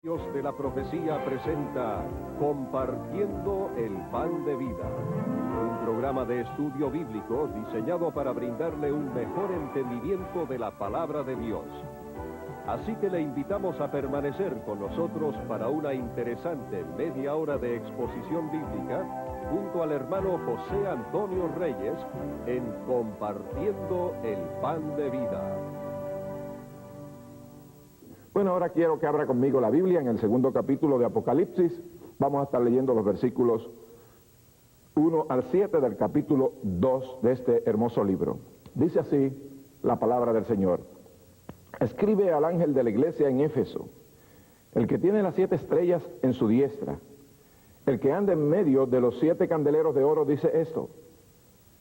Dios de la Profecía presenta Compartiendo el Pan de Vida, un programa de estudio bíblico diseñado para brindarle un mejor entendimiento de la palabra de Dios. Así que le invitamos a permanecer con nosotros para una interesante media hora de exposición bíblica junto al hermano José Antonio Reyes en Compartiendo el Pan de Vida. Bueno, ahora quiero que abra conmigo la Biblia en el segundo capítulo de Apocalipsis. Vamos a estar leyendo los versículos 1 al 7 del capítulo 2 de este hermoso libro. Dice así la palabra del Señor. Escribe al ángel de la iglesia en Éfeso, el que tiene las 7 estrellas en su diestra, el que anda en medio de los 7 candeleros de oro, dice esto: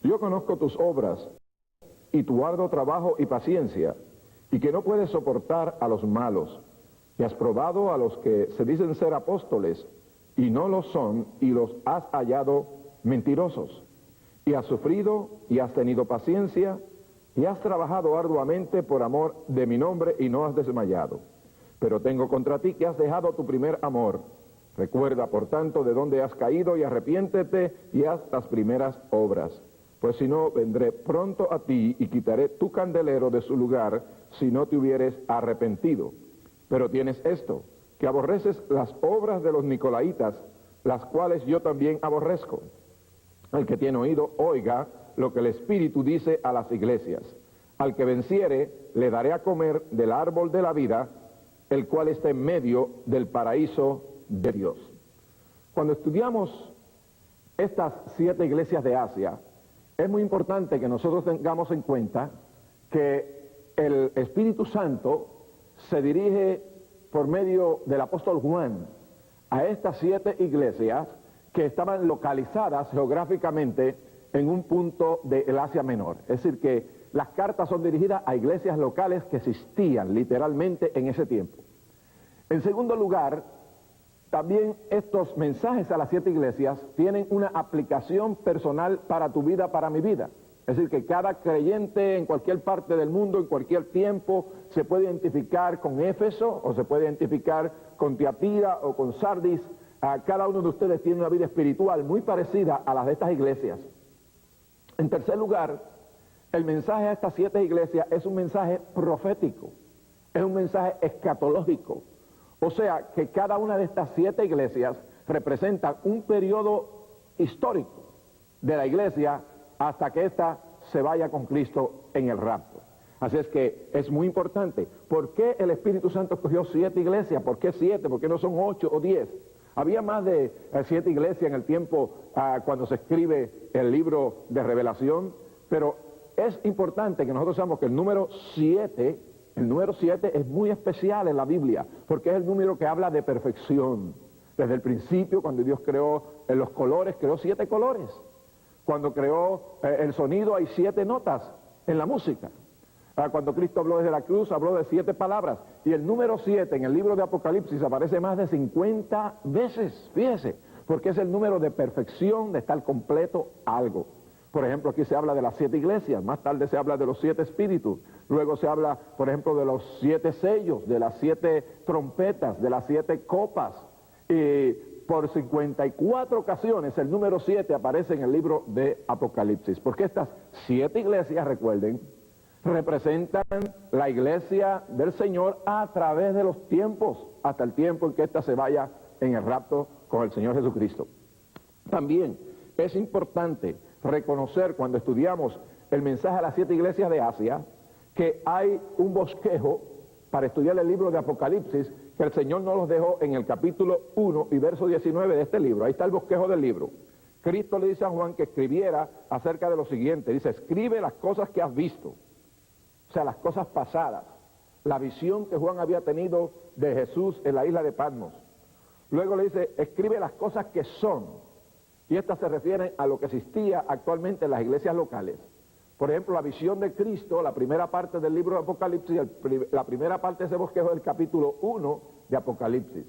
yo conozco tus obras y tu arduo trabajo y paciencia, y que no puedes soportar a los malos, y has probado a los que se dicen ser apóstoles, y no lo son, y los has hallado mentirosos, y has sufrido, y has tenido paciencia, y has trabajado arduamente por amor de mi nombre, y no has desmayado. Pero tengo contra ti que has dejado tu primer amor. Recuerda, por tanto, de dónde has caído, y arrepiéntete, y haz las primeras obras. Pues si no, vendré pronto a ti y quitaré tu candelero de su lugar, si no te hubieres arrepentido. Pero tienes esto, que aborreces las obras de los nicolaitas, las cuales yo también aborrezco. El que tiene oído, oiga lo que el Espíritu dice a las iglesias. Al que venciere, le daré a comer del árbol de la vida, el cual está en medio del paraíso de Dios. Cuando estudiamos estas 7 iglesias de Asia, es muy importante que nosotros tengamos en cuenta que el Espíritu Santo se dirige por medio del apóstol Juan a estas 7 iglesias que estaban localizadas geográficamente en un punto del Asia Menor. Es decir, que las cartas son dirigidas a iglesias locales que existían literalmente en ese tiempo. En segundo lugar, también estos mensajes a las 7 iglesias tienen una aplicación personal para tu vida, para mi vida. Es decir, que cada creyente en cualquier parte del mundo, en cualquier tiempo, se puede identificar con Éfeso, o se puede identificar con Tiatira o con Sardis. Cada uno de ustedes tiene una vida espiritual muy parecida a las de estas iglesias. En tercer lugar, el mensaje a estas 7 iglesias es un mensaje profético, es un mensaje escatológico. O sea, que cada una de estas 7 iglesias representa un periodo histórico de la iglesia hasta que ésta se vaya con Cristo en el rapto. Así es que es muy importante. ¿Por qué el Espíritu Santo escogió 7 iglesias? ¿Por qué 7? ¿Por qué no son 8 o 10? Había más de 7 iglesias en el tiempo cuando se escribe el libro de Revelación, pero es importante que nosotros sabemos que el número 7 es muy especial en la Biblia, porque es el número que habla de perfección. Desde el principio, cuando Dios creó los colores, creó 7 colores. Cuando creó el sonido, hay 7 notas en la música. Cuando Cristo habló desde la cruz, habló de 7 palabras. Y el número 7 en el libro de Apocalipsis aparece más de 50 veces, fíjese, porque es el número de perfección, de estar completo algo. Por ejemplo, aquí se habla de las 7 iglesias, más tarde se habla de los 7 espíritus, luego se habla, por ejemplo, de los 7 sellos, de las 7 trompetas, de las 7 copas, y por 54 ocasiones el número 7 aparece en el libro de Apocalipsis, porque estas 7 iglesias, recuerden, representan la iglesia del Señor a través de los tiempos, hasta el tiempo en que ésta se vaya en el rapto con el Señor Jesucristo. También es importante reconocer cuando estudiamos el mensaje a las 7 iglesias de Asia que hay un bosquejo para estudiar el libro de Apocalipsis que el Señor nos los dejó en el capítulo 1 y verso 19 de este libro. Ahí está el bosquejo del libro. Cristo le dice a Juan que escribiera acerca de lo siguiente. Dice, escribe las cosas que has visto, o sea, las cosas pasadas, la visión que Juan había tenido de Jesús en la isla de Patmos. Luego le dice, escribe las cosas que son. Y estas se refieren a lo que existía actualmente en las iglesias locales. Por ejemplo, la visión de Cristo, la primera parte del libro de Apocalipsis, la primera parte de ese bosquejo del capítulo 1 de Apocalipsis.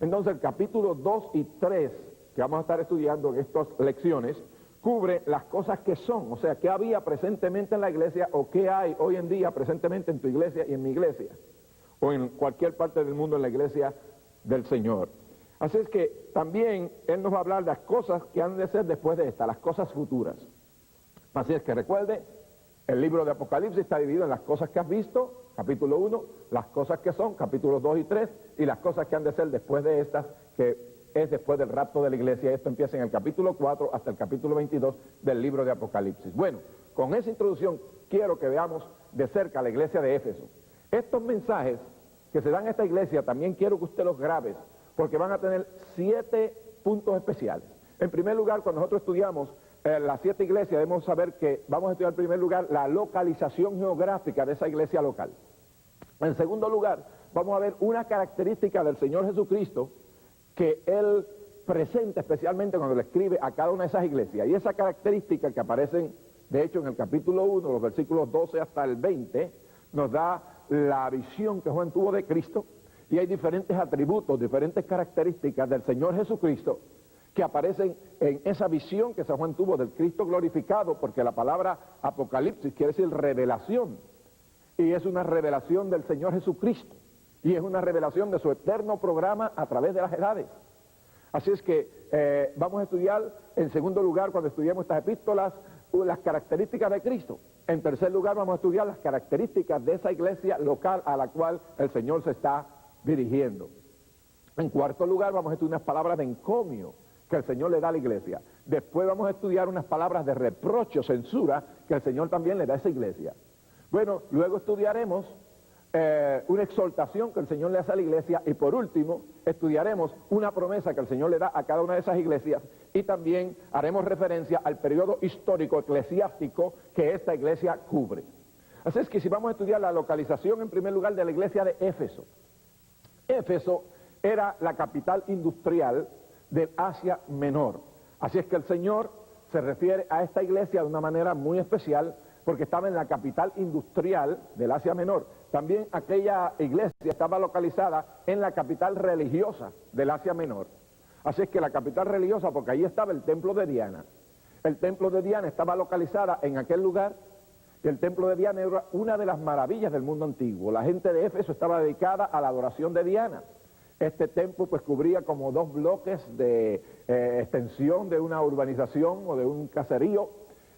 Entonces el capítulo 2 y 3, que vamos a estar estudiando en estas lecciones, cubre las cosas que son, o sea, qué había presentemente en la iglesia o qué hay hoy en día presentemente en tu iglesia y en mi iglesia, o en cualquier parte del mundo en la iglesia del Señor. Así es que también Él nos va a hablar de las cosas que han de ser después de esta, las cosas futuras. Así es que recuerde, el libro de Apocalipsis está dividido en las cosas que has visto, capítulo 1, las cosas que son, capítulos 2 y 3, y las cosas que han de ser después de estas, que es después del rapto de la iglesia. Esto empieza en el capítulo 4 hasta el capítulo 22 del libro de Apocalipsis. Bueno, con esa introducción quiero que veamos de cerca la iglesia de Éfeso. Estos mensajes que se dan a esta iglesia también quiero que usted los grabe, porque van a tener 7 puntos especiales. En primer lugar, cuando nosotros estudiamos las 7 iglesias, debemos saber que vamos a estudiar en primer lugar la localización geográfica de esa iglesia local. En segundo lugar, vamos a ver una característica del Señor Jesucristo que Él presenta especialmente cuando le escribe a cada una de esas iglesias. Y esa característica que aparecen, de hecho, en el capítulo 1, los versículos 12 hasta el 20, nos da la visión que Juan tuvo de Cristo, y hay diferentes atributos, diferentes características del Señor Jesucristo que aparecen en esa visión que San Juan tuvo del Cristo glorificado, porque la palabra Apocalipsis quiere decir revelación, y es una revelación del Señor Jesucristo, y es una revelación de su eterno programa a través de las edades. Así es que vamos a estudiar, en segundo lugar, cuando estudiemos estas epístolas, las características de Cristo. En tercer lugar, vamos a estudiar las características de esa iglesia local a la cual el Señor se está dirigiendo. En cuarto lugar, vamos a estudiar unas palabras de encomio que el Señor le da a la iglesia. Después vamos a estudiar unas palabras de reproche o censura que el Señor también le da a esa iglesia. Bueno, luego estudiaremos una exhortación que el Señor le hace a la iglesia, y por último estudiaremos una promesa que el Señor le da a cada una de esas iglesias, y también haremos referencia al periodo histórico eclesiástico que esta iglesia cubre. Así es que si vamos a estudiar la localización en primer lugar de la iglesia de Éfeso. Éfeso era la capital industrial del Asia Menor. Así es que el Señor se refiere a esta iglesia de una manera muy especial, porque estaba en la capital industrial del Asia Menor. También aquella iglesia estaba localizada en la capital religiosa del Asia Menor. Así es que la capital religiosa, porque ahí estaba el templo de Diana. El templo de Diana estaba localizada en aquel lugar. El templo de Diana era una de las maravillas del mundo antiguo. La gente de Éfeso estaba dedicada a la adoración de Diana. Este templo pues cubría como 2 bloques de extensión de una urbanización o de un caserío.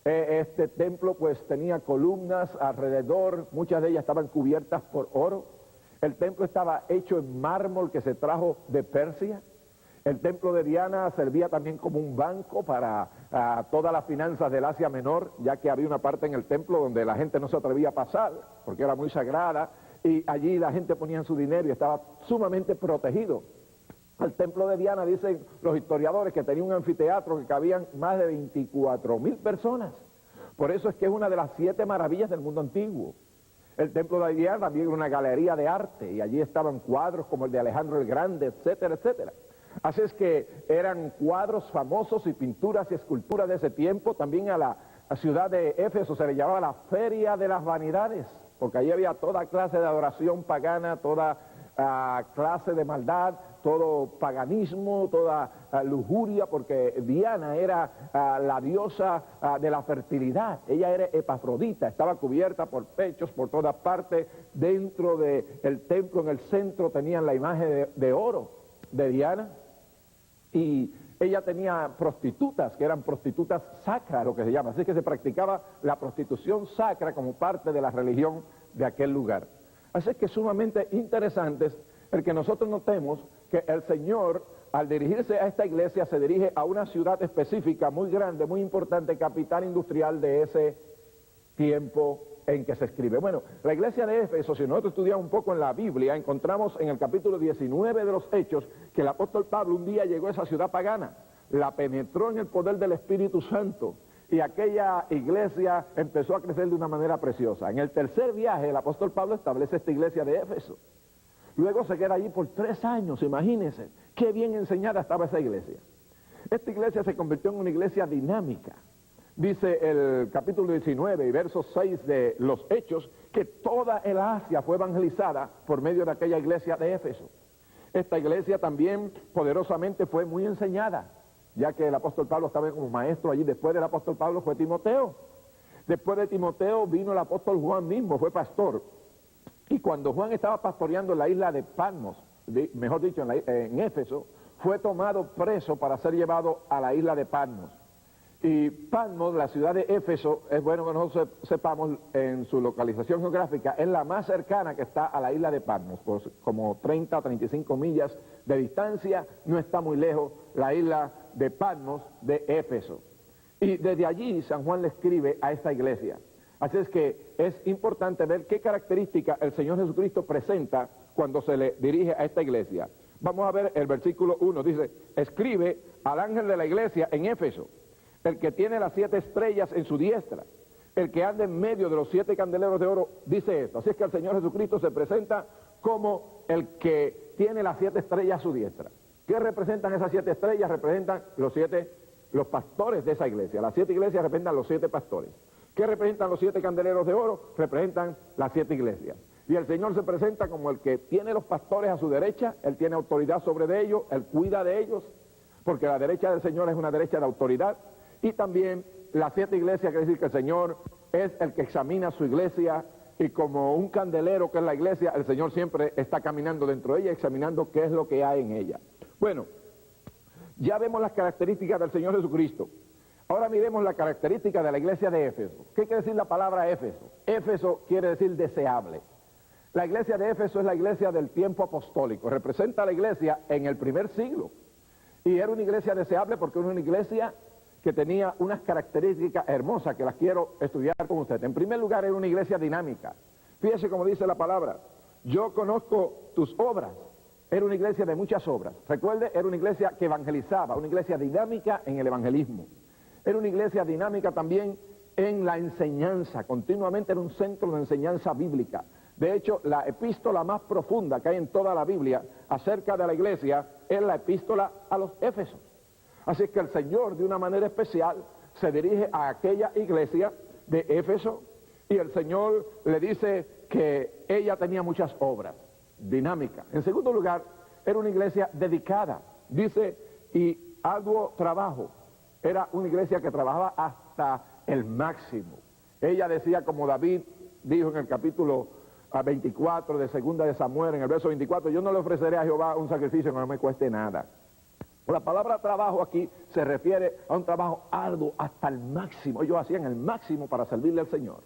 Este templo pues tenía columnas alrededor, muchas de ellas estaban cubiertas por oro. El templo estaba hecho en mármol que se trajo de Persia. El templo de Diana servía también como un banco para todas las finanzas del Asia Menor, ya que había una parte en el templo donde la gente no se atrevía a pasar, porque era muy sagrada, y allí la gente ponía su dinero y estaba sumamente protegido. Al templo de Diana, dicen los historiadores, que tenía un anfiteatro que cabían más de 24,000 personas. Por eso es que es una de las 7 maravillas del mundo antiguo. El templo de Diana también era una galería de arte, y allí estaban cuadros como el de Alejandro el Grande, etcétera, etcétera. Así es que eran cuadros famosos y pinturas y esculturas de ese tiempo. También a la ciudad de Éfeso se le llamaba la Feria de las Vanidades, porque allí había toda clase de adoración pagana, toda clase de maldad, todo paganismo, toda lujuria, porque Diana era la diosa de la fertilidad. Ella era Epafrodita, estaba cubierta por pechos por todas partes. Dentro del templo, en el centro, tenían la imagen de oro de Diana, y ella tenía prostitutas, que eran prostitutas sacras, lo que se llama. Así que se practicaba la prostitución sacra como parte de la religión de aquel lugar. Así que es sumamente interesante el que nosotros notemos que el Señor, al dirigirse a esta iglesia, se dirige a una ciudad específica, muy grande, muy importante, capital industrial de ese tiempo en que se escribe. Bueno, la iglesia de Éfeso, si nosotros estudiamos un poco en la Biblia, encontramos en el capítulo 19 de los Hechos que el apóstol Pablo un día llegó a esa ciudad pagana, la penetró en el poder del Espíritu Santo, y aquella iglesia empezó a crecer de una manera preciosa. En el tercer viaje, el apóstol Pablo establece esta iglesia de Éfeso. Luego se queda allí por 3 años, imagínense, qué bien enseñada estaba esa iglesia. Esta iglesia se convirtió en una iglesia dinámica. Dice el capítulo 19 y verso 6 de los Hechos que toda el Asia fue evangelizada por medio de aquella iglesia de Éfeso. Esta iglesia también poderosamente fue muy enseñada, ya que el apóstol Pablo estaba como maestro allí. Después del apóstol Pablo fue Timoteo. Después de Timoteo vino el apóstol Juan mismo, fue pastor. Y cuando Juan estaba pastoreando en la isla de Patmos, mejor dicho, en Éfeso, fue tomado preso para ser llevado a la isla de Patmos. Y Patmos, la ciudad de Éfeso, es bueno que nosotros sepamos en su localización geográfica, es la más cercana que está a la isla de Patmos, pues como 30 a 35 millas de distancia, no está muy lejos la isla de Patmos de Éfeso. Y desde allí San Juan le escribe a esta iglesia. Así es que es importante ver qué características el Señor Jesucristo presenta cuando se le dirige a esta iglesia. Vamos a ver el versículo 1, dice, escribe al ángel de la iglesia en Éfeso, el que tiene las 7 estrellas en su diestra, el que anda en medio de los 7 candeleros de oro, dice esto. Así es que el Señor Jesucristo se presenta como el que tiene las 7 estrellas a su diestra. ¿Qué representan esas 7 estrellas? Representan los pastores de esa iglesia. Las 7 iglesias representan los 7 pastores. ¿Qué representan los 7 candeleros de oro? Representan las 7 iglesias. Y el Señor se presenta como el que tiene los pastores a su derecha, Él tiene autoridad sobre de ellos, Él cuida de ellos, porque la derecha del Señor es una derecha de autoridad. Y también las 7 iglesias, quiere decir que el Señor es el que examina su iglesia, y como un candelero que es la iglesia, el Señor siempre está caminando dentro de ella, examinando qué es lo que hay en ella. Bueno, ya vemos las características del Señor Jesucristo. Ahora miremos la característica de la iglesia de Éfeso. ¿Qué quiere decir la palabra Éfeso? Éfeso quiere decir deseable. La iglesia de Éfeso es la iglesia del tiempo apostólico, representa a la iglesia en el primer siglo. Y era una iglesia deseable porque era una iglesia que tenía unas características hermosas que las quiero estudiar con usted. En primer lugar, era una iglesia dinámica. Fíjese cómo dice la palabra, yo conozco tus obras. Era una iglesia de muchas obras. Recuerde, era una iglesia que evangelizaba, una iglesia dinámica en el evangelismo. Era una iglesia dinámica también en la enseñanza, continuamente era un centro de enseñanza bíblica. De hecho, la epístola más profunda que hay en toda la Biblia acerca de la iglesia es la epístola a los Éfesos. Así que el Señor, de una manera especial, se dirige a aquella iglesia de Éfeso y el Señor le dice que ella tenía muchas obras, dinámicas. En segundo lugar, era una iglesia dedicada, dice, y arduo trabajo. Era una iglesia que trabajaba hasta el máximo. Ella decía, como David dijo en el capítulo 24 de segunda de Samuel, en el verso 24, yo no le ofreceré a Jehová un sacrificio que no me cueste nada. La palabra trabajo aquí se refiere a un trabajo arduo hasta el máximo. Ellos hacían el máximo para servirle al Señor.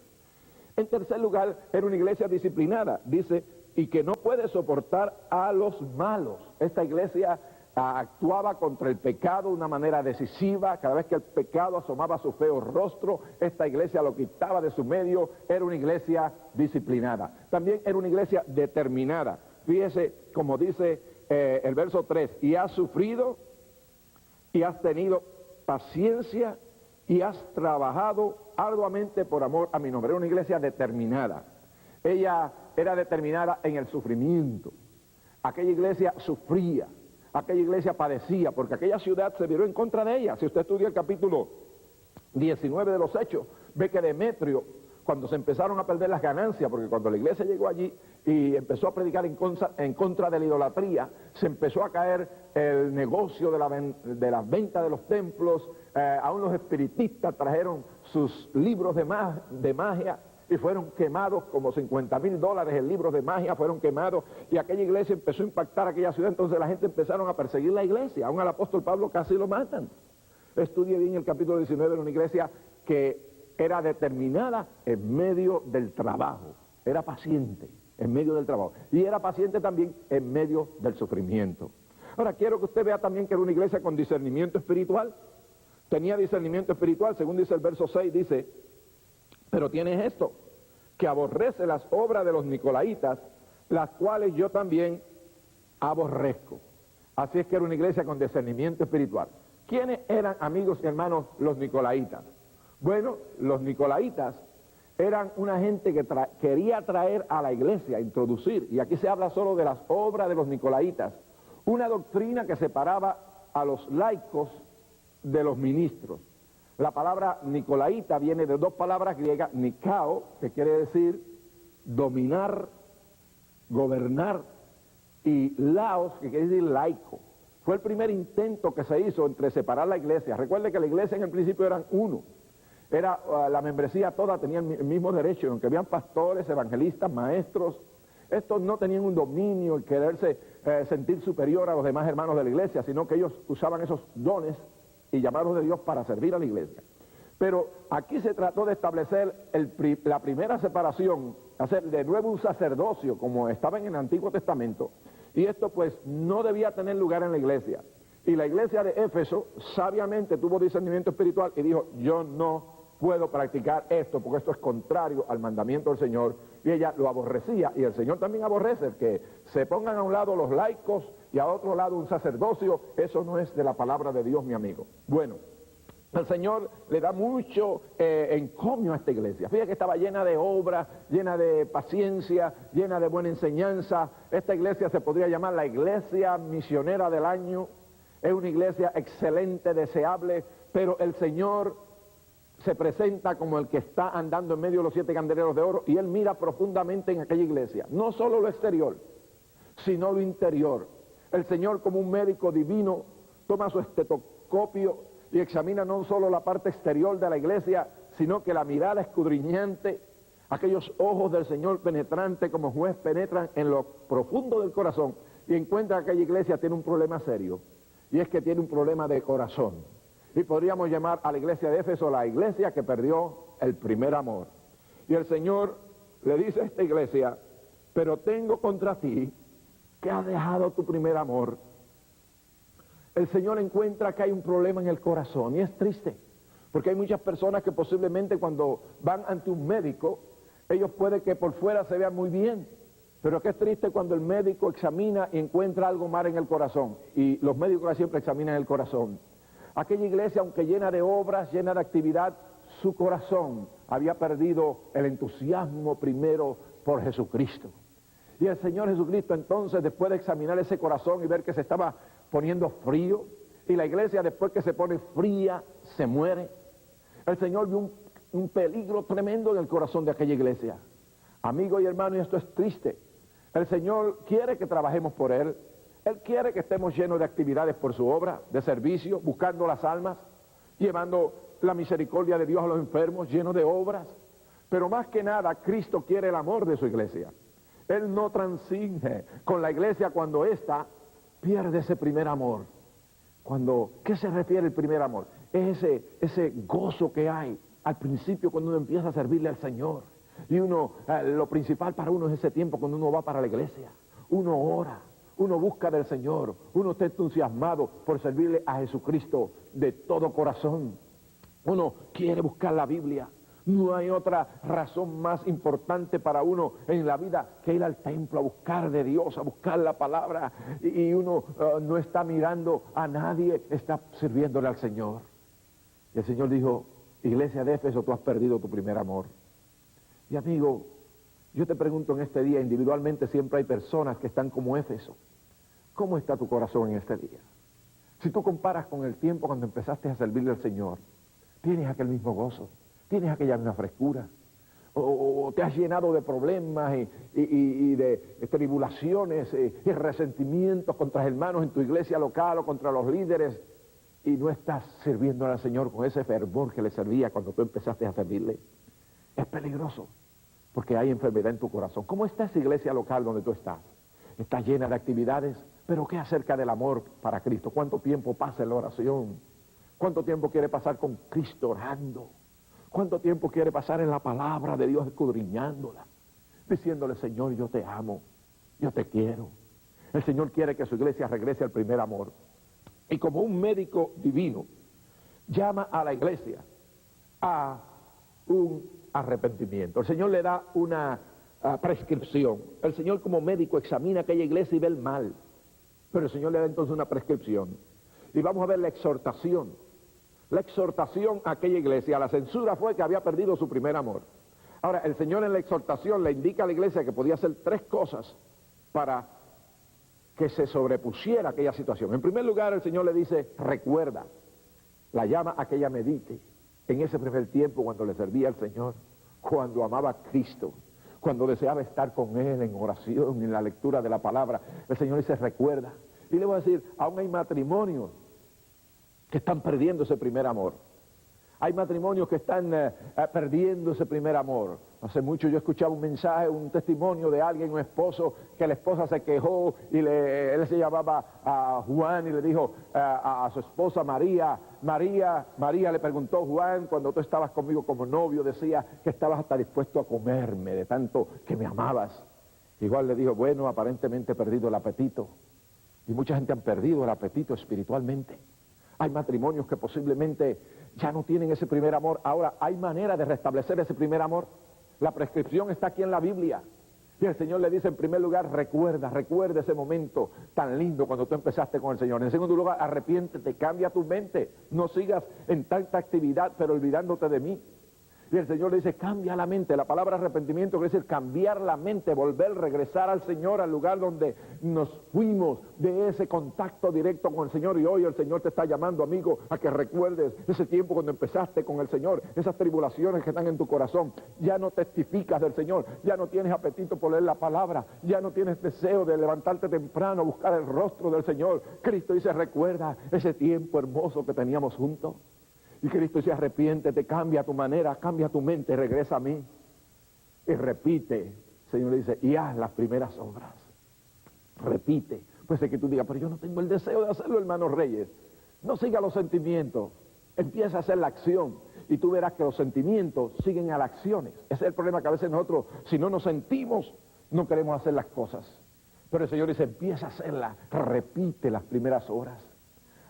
En tercer lugar, era una iglesia disciplinada, dice, y que no puede soportar a los malos. Esta iglesia actuaba contra el pecado de una manera decisiva. Cada vez que el pecado asomaba su feo rostro, esta iglesia lo quitaba de su medio. Era una iglesia disciplinada. También era una iglesia determinada. Fíjese como dice el verso 3, y has sufrido y has tenido paciencia y has trabajado arduamente por amor a mi nombre. Era una iglesia determinada. Ella era determinada en el sufrimiento. Aquella iglesia sufría, aquella iglesia padecía, porque aquella ciudad se viró en contra de ella. Si usted estudia el capítulo 19 de los Hechos, ve que Demetrio, cuando se empezaron a perder las ganancias, porque cuando la iglesia llegó allí y empezó a predicar en contra de la idolatría, se empezó a caer el negocio de la venta de los templos. Aún los espiritistas trajeron sus libros de magia y fueron quemados, como $50,000 en libros de magia fueron quemados, y aquella iglesia empezó a impactar aquella ciudad. Entonces la gente empezaron a perseguir la iglesia, aún al apóstol Pablo casi lo matan. Estudie bien el capítulo 19, de una iglesia que era determinada en medio del trabajo, era paciente en medio del trabajo, y era paciente también en medio del sufrimiento. Ahora quiero que usted vea también que era una iglesia con discernimiento espiritual. Tenía discernimiento espiritual, según dice el verso 6, dice, pero tienes esto, que aborrece las obras de los nicolaitas, las cuales yo también aborrezco. Así es que era una iglesia con discernimiento espiritual. ¿Quiénes eran, amigos y hermanos, los nicolaitas? Bueno, los nicolaitas eran una gente que quería traer a la iglesia, introducir, y aquí se habla solo de las obras de los nicolaitas, una doctrina que separaba a los laicos de los ministros. La palabra nicolaita viene de dos palabras griegas, nikao, que quiere decir dominar, gobernar, y laos, que quiere decir laico. Fue el primer intento que se hizo entre separar la iglesia. Recuerde que la iglesia en el principio eran uno. La membresía toda tenía el mismo derecho, aunque habían pastores, evangelistas, maestros, estos no tenían un dominio, el quererse sentir superior a los demás hermanos de la iglesia, sino que ellos usaban esos dones y llamados de Dios para servir a la iglesia. Pero aquí se trató de establecer la primera separación, hacer de nuevo un sacerdocio, como estaba en el Antiguo Testamento, y esto pues no debía tener lugar en la iglesia. Y la iglesia de Éfeso sabiamente tuvo discernimiento espiritual y dijo, yo no puedo practicar esto porque esto es contrario al mandamiento del Señor, y ella lo aborrecía, y el Señor también aborrece que se pongan a un lado los laicos y a otro lado un sacerdocio. Eso no es de la palabra de Dios, mi amigo. Bueno, el Señor le da mucho encomio a esta iglesia. Fíjate que estaba llena de obra, llena de paciencia, llena de buena enseñanza. Esta iglesia se podría llamar la iglesia misionera del año. Es una iglesia excelente, deseable, pero el Señor se presenta como el que está andando en medio de los 7 candeleros de oro, y Él mira profundamente en aquella iglesia, no solo lo exterior, sino lo interior. El Señor, como un médico divino, toma su estetoscopio y examina no solo la parte exterior de la iglesia, sino que la mirada escudriñante, aquellos ojos del Señor penetrante como juez penetran en lo profundo del corazón, y encuentra que aquella iglesia tiene un problema serio, y es que tiene un problema de corazón. Y podríamos llamar a la iglesia de Éfeso la iglesia que perdió el primer amor. Y el Señor le dice a esta iglesia, pero tengo contra ti que has dejado tu primer amor. El Señor encuentra que hay un problema en el corazón, y es triste, porque hay muchas personas que posiblemente cuando van ante un médico, ellos puede que por fuera se vean muy bien, pero que es triste cuando el médico examina y encuentra algo mal en el corazón, y los médicos siempre examinan el corazón. Aquella iglesia, aunque llena de obras, llena de actividad, su corazón había perdido el entusiasmo primero por Jesucristo. Y el Señor Jesucristo entonces, después de examinar ese corazón y ver que se estaba poniendo frío, y la iglesia después que se pone fría, se muere, el Señor vio un peligro tremendo en el corazón de aquella iglesia. Amigo y hermano, y esto es triste. El Señor quiere que trabajemos por Él. Él quiere que estemos llenos de actividades por su obra, de servicio, buscando las almas, llevando la misericordia de Dios a los enfermos, llenos de obras. Pero más que nada, Cristo quiere el amor de su iglesia. Él no transige con la iglesia cuando ésta pierde ese primer amor. ¿Qué se refiere el primer amor? Es ese gozo que hay al principio cuando uno empieza a servirle al Señor. Y lo principal para uno es ese tiempo cuando uno va para la iglesia. Uno ora. Uno busca del Señor, uno está entusiasmado por servirle a Jesucristo de todo corazón. Uno quiere buscar la Biblia. No hay otra razón más importante para uno en la vida que ir al templo a buscar de Dios, a buscar la palabra. Y uno no está mirando a nadie, está sirviéndole al Señor. Y el Señor dijo, iglesia de Éfeso, tú has perdido tu primer amor. Y amigo, yo te pregunto en este día, individualmente siempre hay personas que están como Éfeso. ¿Cómo está tu corazón en este día? Si tú comparas con el tiempo cuando empezaste a servirle al Señor, ¿tienes aquel mismo gozo? ¿Tienes aquella misma frescura? ¿O te has llenado de problemas y de tribulaciones y resentimientos contra hermanos en tu iglesia local o contra los líderes, y no estás sirviendo al Señor con ese fervor que le servía cuando tú empezaste a servirle? Es peligroso, porque hay enfermedad en tu corazón. ¿Cómo está esa iglesia local donde tú estás? Está llena de actividades, pero ¿qué acerca del amor para Cristo? ¿Cuánto tiempo pasa en la oración? ¿Cuánto tiempo quiere pasar con Cristo orando? ¿Cuánto tiempo quiere pasar en la palabra de Dios escudriñándola? Diciéndole, Señor, yo te amo, yo te quiero. El Señor quiere que su iglesia regrese al primer amor. Y como un médico divino, llama a la iglesia a un arrepentimiento. El Señor le da una prescripción. El Señor como médico examina aquella iglesia y ve el mal, pero el Señor le da entonces una prescripción. Y vamos a ver la exhortación a aquella iglesia. La censura fue que había perdido su primer amor. Ahora, el Señor en la exhortación le indica a la iglesia que podía hacer 3 cosas para que se sobrepusiera aquella situación. En primer lugar, el Señor le dice, recuerda, la llama a que ella medite en ese primer tiempo cuando le servía al Señor, cuando amaba a Cristo, cuando deseaba estar con Él en oración, en la lectura de la palabra. El Señor dice, recuerda. Y le voy a decir, aún hay matrimonios que están perdiendo ese primer amor. Hay matrimonios que están perdiendo ese primer amor. Hace mucho yo escuchaba un mensaje, un testimonio de alguien, un esposo, que la esposa se quejó y él se llamaba Juan y le dijo a su esposa María, María le preguntó, Juan, cuando tú estabas conmigo como novio, decía que estabas hasta dispuesto a comerme de tanto que me amabas. Igual le dijo, bueno, aparentemente he perdido el apetito. Y mucha gente han perdido el apetito espiritualmente. Hay matrimonios que posiblemente ya no tienen ese primer amor. Ahora, ¿hay manera de restablecer ese primer amor? La prescripción está aquí en la Biblia. Y el Señor le dice, en primer lugar, recuerda ese momento tan lindo cuando tú empezaste con el Señor. En segundo lugar, arrepiéntete, cambia tu mente. No sigas en tanta actividad, pero olvidándote de mí. Y el Señor le dice, cambia la mente. La palabra arrepentimiento quiere decir cambiar la mente, volver, regresar al Señor, al lugar donde nos fuimos de ese contacto directo con el Señor. Y hoy el Señor te está llamando, amigo, a que recuerdes ese tiempo cuando empezaste con el Señor, esas tribulaciones que están en tu corazón. Ya no testificas del Señor, ya no tienes apetito por leer la palabra, ya no tienes deseo de levantarte temprano, buscar el rostro del Señor. Cristo dice, recuerda ese tiempo hermoso que teníamos juntos. Y Cristo dice, arrepiéntete, cambia tu manera, cambia tu mente, regresa a mí. Y repite, el Señor le dice, y haz las primeras obras. Repite. Puede ser que tú digas, pero yo no tengo el deseo de hacerlo, hermano Reyes. No siga los sentimientos, empieza a hacer la acción. Y tú verás que los sentimientos siguen a las acciones. Ese es el problema que a veces nosotros, si no nos sentimos, no queremos hacer las cosas. Pero el Señor dice, empieza a hacerlas, repite las primeras obras.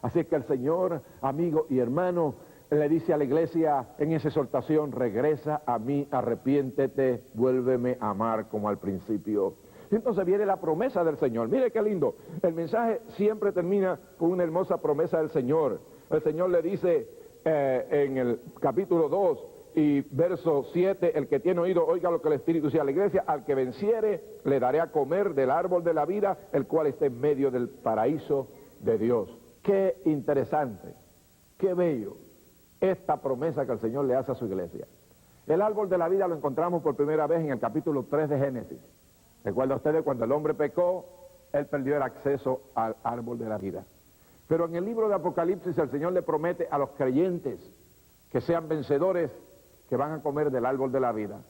Así es que el Señor, amigo y hermano, le dice a la iglesia en esa exhortación, regresa a mí, arrepiéntete, vuélveme a amar como al principio. Y entonces viene la promesa del Señor. Mire qué lindo, el mensaje siempre termina con una hermosa promesa del Señor. El Señor le dice en el capítulo 2 y verso 7, el que tiene oído, oiga lo que el Espíritu dice a la iglesia, al que venciere, le daré a comer del árbol de la vida, el cual está en medio del paraíso de Dios. Qué interesante, qué bello esta promesa que el Señor le hace a su iglesia. El árbol de la vida lo encontramos por primera vez en el capítulo 3 de Génesis. Recuerda ustedes, cuando el hombre pecó, él perdió el acceso al árbol de la vida. Pero en el libro de Apocalipsis el Señor le promete a los creyentes que sean vencedores, que van a comer del árbol de la vida.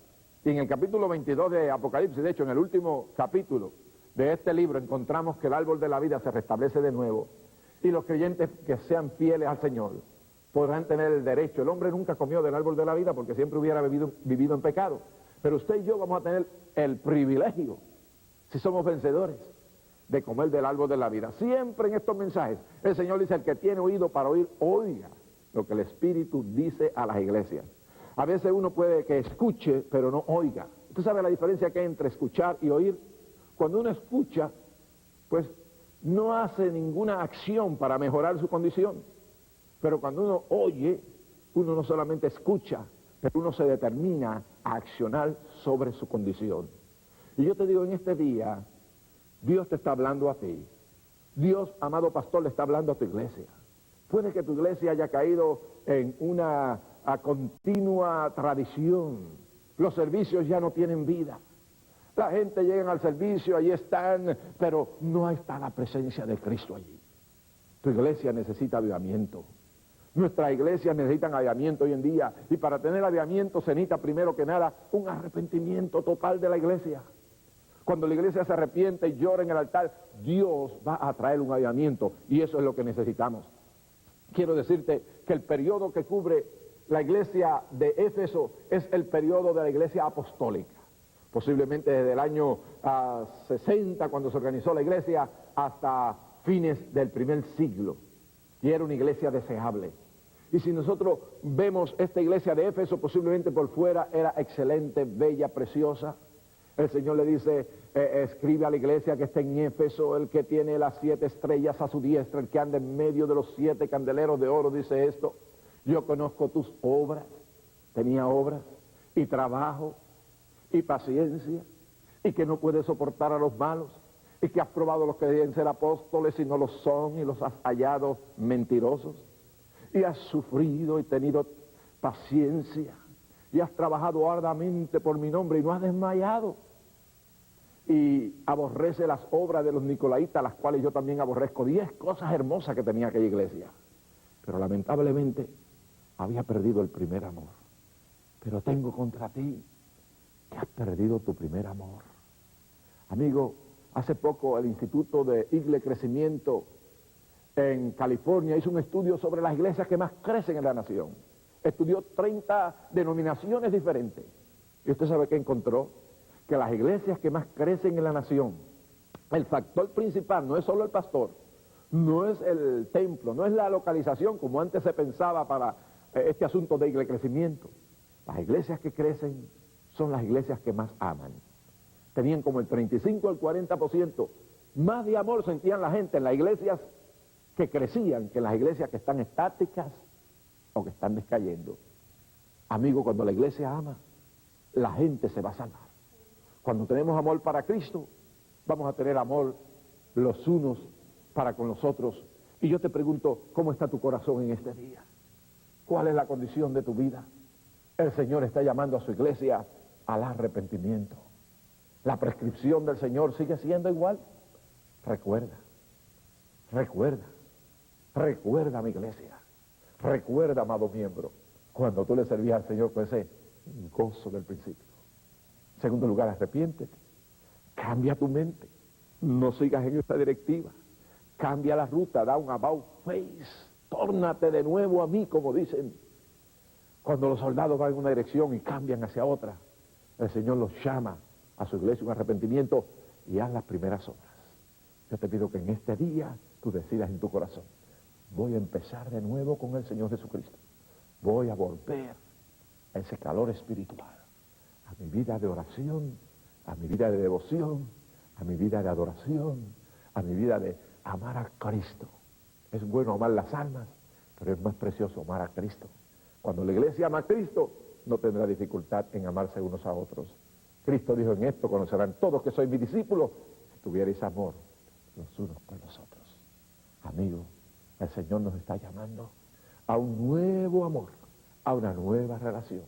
Y en el capítulo 22 de Apocalipsis, de hecho en el último capítulo de este libro, encontramos que el árbol de la vida se restablece de nuevo. Y los creyentes que sean fieles al Señor podrán tener el derecho. El hombre nunca comió del árbol de la vida porque siempre hubiera vivido en pecado. Pero usted y yo vamos a tener el privilegio, si somos vencedores, de comer del árbol de la vida. Siempre en estos mensajes, el Señor dice, el que tiene oído para oír, oiga lo que el Espíritu dice a las iglesias. A veces uno puede que escuche, pero no oiga. ¿Usted sabe la diferencia que hay entre escuchar y oír? Cuando uno escucha, pues no hace ninguna acción para mejorar su condición. Pero cuando uno oye, uno no solamente escucha, pero uno se determina a accionar sobre su condición. Y yo te digo, en este día, Dios te está hablando a ti. Dios, amado pastor, le está hablando a tu iglesia. Puede que tu iglesia haya caído en una continua tradición. Los servicios ya no tienen vida. La gente llega al servicio, allí están, pero no está la presencia de Cristo allí. Tu iglesia necesita avivamiento. Nuestras iglesias necesitan avivamiento hoy en día, y para tener avivamiento se necesita primero que nada un arrepentimiento total de la iglesia. Cuando la iglesia se arrepiente y llora en el altar, Dios va a traer un avivamiento, y eso es lo que necesitamos. Quiero decirte que el periodo que cubre la iglesia de Éfeso es el periodo de la iglesia apostólica. Posiblemente desde el año 60, cuando se organizó la iglesia, hasta fines del primer siglo. Y era una iglesia deseable. Y si nosotros vemos esta iglesia de Éfeso, posiblemente por fuera era excelente, bella, preciosa. El Señor le dice, escribe a la iglesia que está en Éfeso, el que tiene las 7 estrellas a su diestra, el que anda en medio de los 7 candeleros de oro, dice esto: yo conozco tus obras, tenía obras, y trabajo, y paciencia, y que no puedes soportar a los malos, y que has probado los que deben ser apóstoles y no lo son, y los has hallado mentirosos, y has sufrido y tenido paciencia, y has trabajado arduamente por mi nombre y no has desmayado, y aborrece las obras de los nicolaitas, las cuales yo también aborrezco. 10 cosas hermosas que tenía aquella iglesia. Pero lamentablemente había perdido el primer amor. Pero tengo contra ti que has perdido tu primer amor. Amigo, hace poco el Instituto de Igle Crecimiento en California hizo un estudio sobre las iglesias que más crecen en la nación. Estudió 30 denominaciones diferentes. ¿Y usted sabe qué encontró? Que las iglesias que más crecen en la nación, el factor principal no es solo el pastor, no es el templo, no es la localización como antes se pensaba para este asunto de Igle Crecimiento. Las iglesias que crecen son las iglesias que más aman. Tenían como el 35 al 40% más de amor sentían la gente en las iglesias que crecían que en las iglesias que están estáticas o que están descayendo. Amigo, cuando la iglesia ama, la gente se va a salvar. Cuando tenemos amor para Cristo, vamos a tener amor los unos para con los otros. Y yo te pregunto, ¿cómo está tu corazón en este día? ¿Cuál es la condición de tu vida? El Señor está llamando a su iglesia al arrepentimiento. La prescripción del Señor sigue siendo igual. Recuerda, mi iglesia. Recuerda, amado miembro, cuando tú le servías al Señor con ese gozo del principio. En segundo lugar, arrepiéntete. Cambia tu mente. No sigas en esta directiva. Cambia la ruta, da un about face. Tórnate de nuevo a mí, como dicen. Cuando los soldados van en una dirección y cambian hacia otra, el Señor los llama a su iglesia un arrepentimiento y haz las primeras obras. Yo te pido que en este día tú decidas en tu corazón, voy a empezar de nuevo con el Señor Jesucristo. Voy a volver a ese calor espiritual, a mi vida de oración, a mi vida de devoción, a mi vida de adoración, a mi vida de amar a Cristo. Es bueno amar las almas, pero es más precioso amar a Cristo. Cuando la iglesia ama a Cristo, no tendrá dificultad en amarse unos a otros. Cristo dijo, en esto conocerán todos que sois mis discípulos, si tuvierais amor los unos con los otros. Amigo, el Señor nos está llamando a un nuevo amor, a una nueva relación,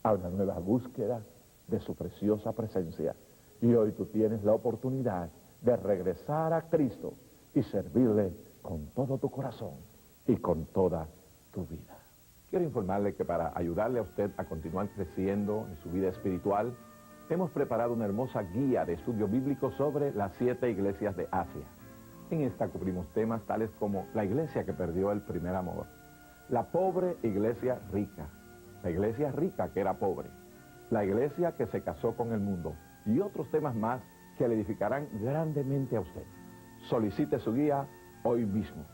a una nueva búsqueda de su preciosa presencia. Y hoy tú tienes la oportunidad de regresar a Cristo y servirle con todo tu corazón y con toda tu vida. Quiero informarle que para ayudarle a usted a continuar creciendo en su vida espiritual, hemos preparado una hermosa guía de estudio bíblico sobre las 7 iglesias de Asia. En esta cubrimos temas tales como la iglesia que perdió el primer amor, la pobre iglesia rica, la iglesia rica que era pobre, la iglesia que se casó con el mundo y otros temas más que le edificarán grandemente a usted. Solicite su guía hoy mismo.